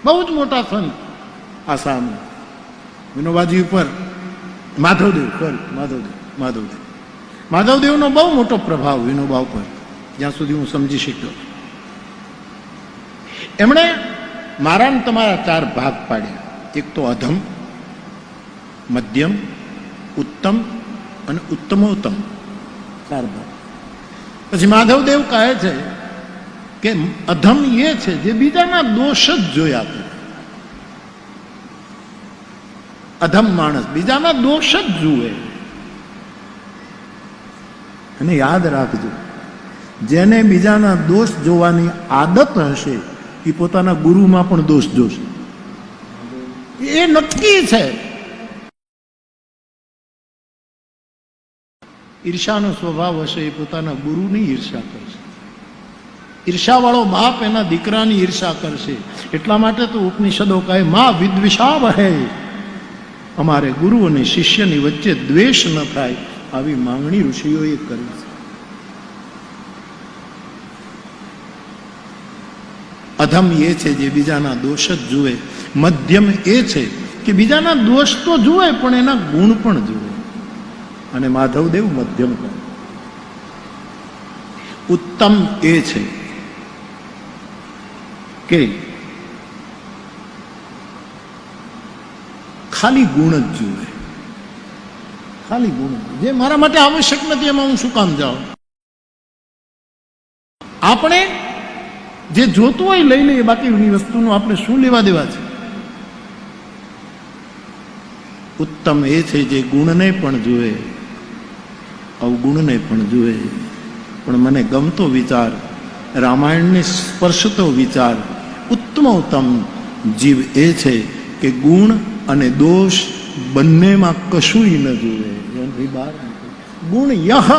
બહુ જ મોટા સંત આસામ વિનોબાજી ઉપર માધવદેવનો બહુ મોટો પ્રભાવ વિનોબા ઉપર, જ્યાં સુધી હું સમજી શક્યો. એમણે મારા ને તમારા 4 ભાગ પાડ્યા. એક તો અધમ, મધ્યમ, ઉત્તમ અને ઉત્તમોત્તમ, 4 ભાગ. પછી માધવદેવ કહે છે કે અધમ એ છે જે બીજાના દોષ જ જોયા કરે. અધમ માણસ બીજાના દોષ જ જુએ. અને યાદ રાખજો, જેને બીજાના દોષ જોવાની આદત હશે એ પોતાના ગુરુમાં પણ દોષ જોશે. એ નક્કી છે. ઈર્ષાનો સ્વભાવ હશે એ પોતાના ગુરુની ઈર્ષા કરશે. ઈર્ષાવાળો બાપ એના દીકરાની ઈર્ષા કરશે. એટલા માટે તો ઉપનિષદો કહે માં વિદ્વિષાવહે, અમારે ગુરુ અને શિષ્યની વચ્ચે દ્વેષ ન થાય, આવી માંગણી ઋષિઓએ કરી છે. અધમ એ છે જે બીજાના દોષ જ જુએ. મધ્યમ એ છે કે બીજાના દોષ તો જુએ પણ એના ગુણ પણ જુએ, અને માધવદેવ મધ્યમ કહે. ઉત્તમ એ છે કે ખાલી ગુણ જ જુએ. ખાલી ગુણ, જે મારા માટે આવશ્યક નથી એમાં હું શું કામ જાઉં. આપણે જે જોતું હોય લઈ લઈએ, બાકીની વસ્તુનું આપણે શું લેવા દેવા છે. ઉત્તમ એ છે જે ગુણને પણ જુએ, અવગુણને પણ જુએ. પણ મને ગમતો વિચાર, રામાયણને સ્પર્શતો વિચાર, ઉત્તમોત્તમ જીવ એ છે કે ગુણ અને દોષ બંનેમાં કશું ન જુએ. ગુણ યહ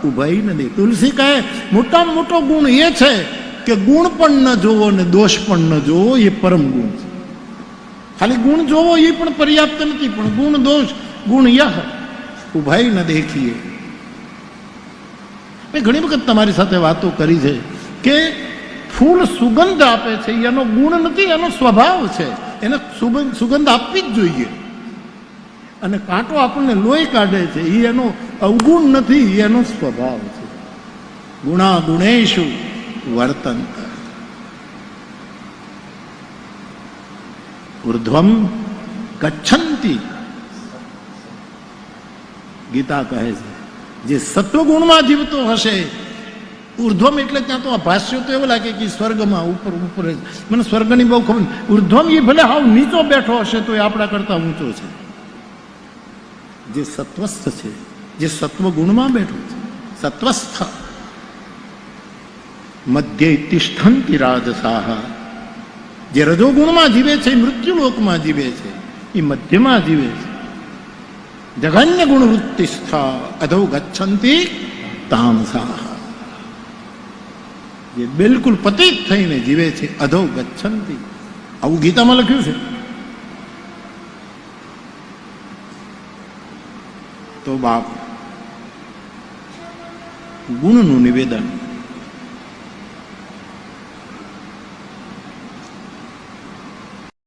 ઉભય ન દે. તુલસી કહે મોટામાં મોટો ગુણ એ છે કે ગુણ પણ ન જોવો ને દોષ પણ ન જોવો, એ પરમ ગુણ છે. ખાલી ગુણ જોવો એ પણ પર્યાપ્ત નથી, પણ ગુણ દોષ ગુણ યહ ઉભય ન દેખીએ. મેં ઘણી વખત તમારી સાથે વાતો કરી છે કે ફૂલ સુગંધ આપે છે એનો ગુણ નથી, એનો સ્વભાવ છે. એને સુગંધ આપવી જ જોઈએ. અને કાંટો આપણને લોહી કાઢે છે એ એનો અવગુણ નથી, એનો સ્વભાવ છે. ગુણા ગુણેશુ વર્તંત ઉર્ધ્વમ ગચ્છન્તિ. ગીતા કહે છે જે સત્વગુણમાં જીવતો હશે, ઉર્ધ્વમ એટલે ત્યાં તો ભાષ્યો તો એવું લાગે કે સ્વર્ગમાં ઉપર ઉપર. મને સ્વર્ગની બહુ ખબર. ઉર્ધ્વમ એ ભલે હાવ નીચો બેઠો હશે તો એ આપણા કરતા ઊંચો છે. જે સત્વસ્થ છે, જે સત્વગુણમાં બેઠો છે, સત્વસ્થ. મધ્ય તિષ્ઠંતિ રાજસાહ, જે રજોગુણમાં જીવે છે, મૃત્યુલોકમાં જીવે છે, એ મધ્યમાં જીવે છે. જઘન્ય ગુણ વૃત્તિસ્થા અધો ગચ્છન્તિ તામસાહ, જે બિલકુલ પતિત થઈને જીવે છે, અધો ગચ્છન્તિ. આવું ગીતામાં લખ્યું છે. તો બાપ ગુણનું નિવેદન